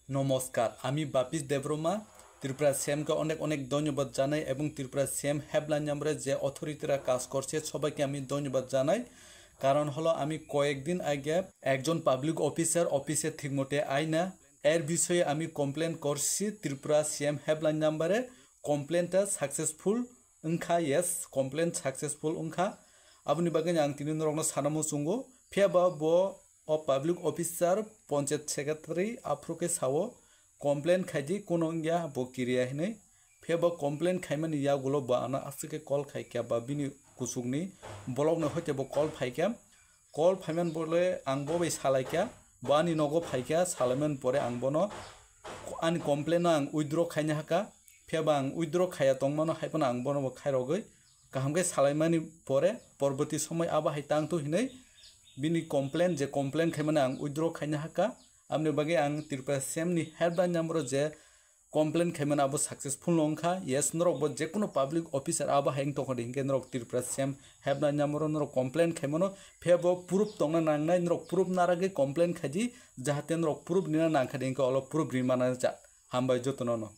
নমস্কার, আমি বাপিস দেবরমা ত্রিপুরা সিএমকে অনেক অনেক ধন্যবাদ জানাই এবং ত্রিপুরা সিএম হেল্পলাইন নম্বরে যে অথরিটিরা কাজ করছে সবাইকে আমি ধন্যবাদ জানাই। কারণ হলো আমি কয়েকদিন আগে একজন পাবলিক অফিসার অফিসে ঠিকমতো আয় না, এর বিষয়ে আমি কমপ্লেন করছি ত্রিপুরা সিএম হেল্পলাইন নম্বরে। কমপ্লেনটা সাকসেসফুল ওंखा येस কমপ্লেন সাকসেসফুল ওंखा আপনি বাগেন आं तिनि रंनो सानामु सुंगो फेबा बो o public officer panchayat secretary afroke sawo complain khaidi kono ya bo kiriya hine phebo complain khaimani ya gulo ba ana asike call khaikya ba bini kusugni blog no hote bo call phaikya call phaiman bole ang bo bai salaikya bani nogo phaikya salamen pore ang bono ani complain ang withdraw khaina haka pheba ang withdraw khaya tongmano haipana ang bono khairogoi kahamge salaimani pore পরবর্তী সময় আবা হাইতাং তো হিनै बिनि complain जे complain खायमाने आं withdraw खायनो हाका आमने बागे आं त्रिपुरा सिएमनि हेल्पलाइन नम्बर जे कमप्लेन खायमाने आबो सक्सेसफुल नंखा येस नरक बो जे कोनो पब्लिक ऑफिसर आबो हायं तखन हिंगे नरक त्रिपुरा सिएम हेल्पलाइन नम्बर नरक कमप्लेन खायमानो फेबो प्रूफ तंगना नांगनाय नरक प्रूफ नारागे कमप्लेन खायदि जाहाते नरक प्रूफ निना नांखादि हिंगे अल प्रूफ रिमाना जा हामबाय जतननो।